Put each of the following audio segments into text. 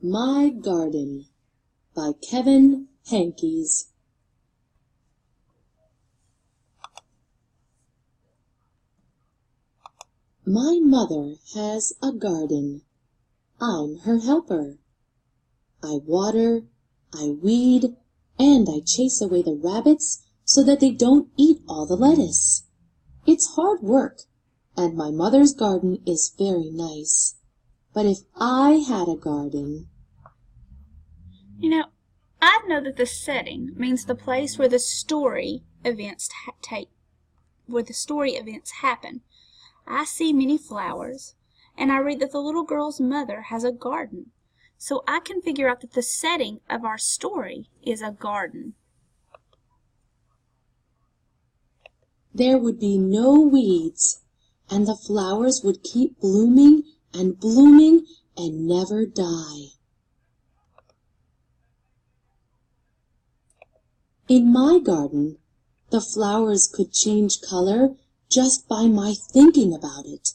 My Garden by Kevin Henkes. My mother has a garden. I'm her helper. I water, I weed, and I chase away the rabbits so that they don't eat all the lettuce. It's hard work, and my mother's garden is very nice. But if I had a garden... I know that the setting means the place where the story events happen. I see many flowers, and I read that the little girl's mother has a garden, so I can figure out that the setting of our story is a garden. There would be no weeds, and the flowers would keep blooming and blooming and never die. In my garden, the flowers could change color just by my thinking about it.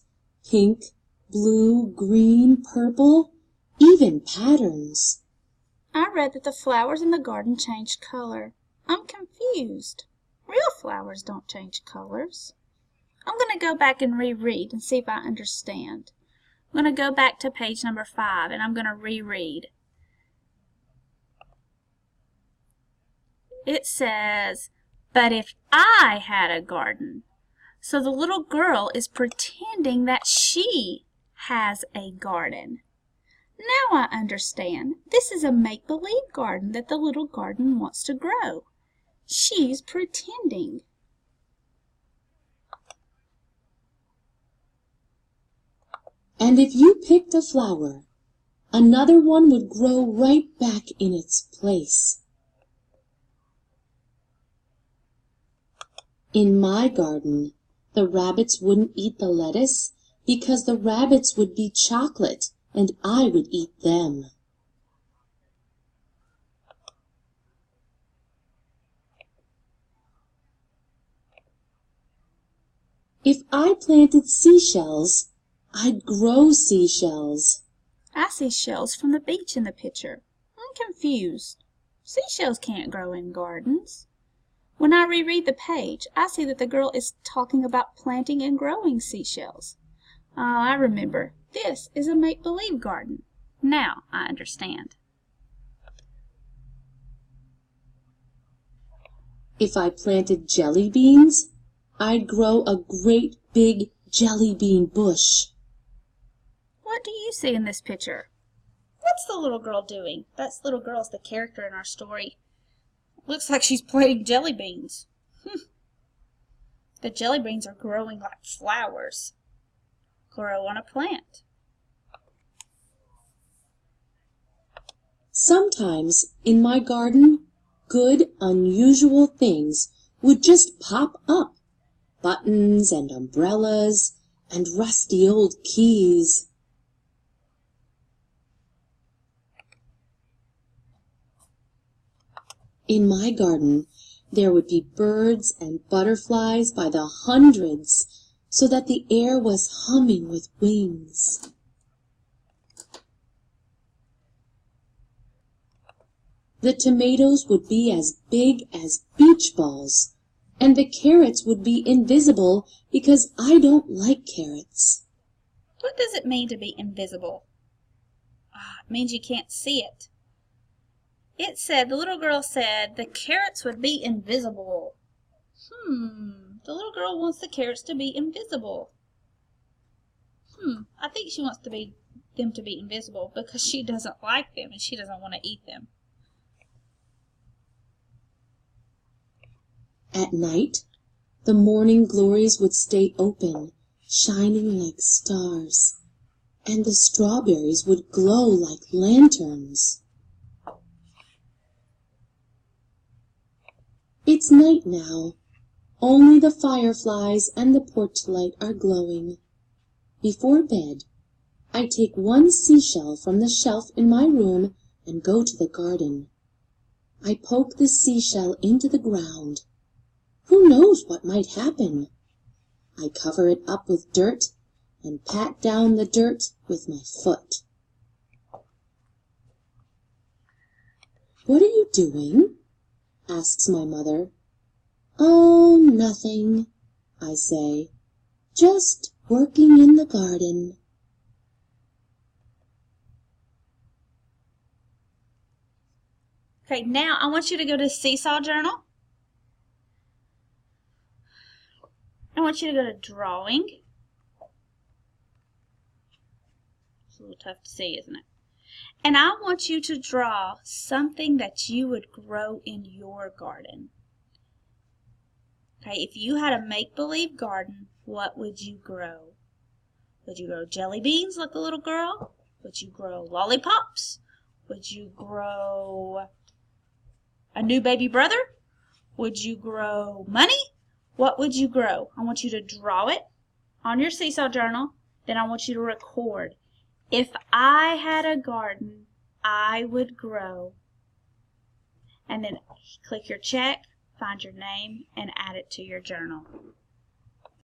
Pink, blue, green, purple, even patterns. I read that the flowers in the garden changed color. I'm confused. Real flowers don't change colors. I'm going to go back and reread and see if I understand. I'm going to go back to page number 5 and I'm going to reread. It says, "But if I had a garden." So the little girl is pretending that she has a garden. Now I understand. This is a make-believe garden that the little garden wants to grow. She's pretending. And if you picked a flower, another one would grow right back in its place. In my garden, the rabbits wouldn't eat the lettuce because the rabbits would be chocolate and I would eat them. If I planted seashells, I'd grow seashells. I see shells from the beach in the picture. I'm confused. Seashells can't grow in gardens. When I reread the page, I see that the girl is talking about planting and growing seashells. Oh, I remember. This is a make-believe garden. Now I understand. If I planted jelly beans, I'd grow a great big jelly bean bush. What do you see in this picture? What's the little girl doing? That little girl's the character in our story. Looks like she's planting jelly beans. The jelly beans are growing like flowers. Grow on a plant. Sometimes in my garden, good, unusual things would just pop up. Buttons and umbrellas and rusty old keys. In my garden, there would be birds and butterflies by the hundreds, so that the air was humming with wings. The tomatoes would be as big as beach balls, and the carrots would be invisible because I don't like carrots. What does it mean to be invisible? It means you can't see it. The little girl said the carrots would be invisible. The little girl wants the carrots to be invisible. I think she wants them to be invisible because she doesn't like them and she doesn't want to eat them. At night, the morning glories would stay open, shining like stars, and the strawberries would glow like lanterns. It's night now. Only the fireflies and the porch light are glowing. Before bed, I take one seashell from the shelf in my room and go to the garden. I poke the seashell into the ground. Who knows what might happen? I cover it up with dirt and pat down the dirt with my foot. "What are you doing?" asks my mother. "Oh, nothing," I say. "Just working in the garden." Okay, now I want you to go to Seesaw Journal. I want you to go to Drawing. It's a little tough to see, isn't it? And I want you to draw something that you would grow in your garden. Okay, if you had a make-believe garden, what would you grow? Would you grow jelly beans like a little girl? Would you grow lollipops? Would you grow a new baby brother? Would you grow money? What would you grow? I want you to draw it on your Seesaw Journal. Then I want you to record. If I had a garden, I would grow. And then click your check, find your name, and add it to your journal.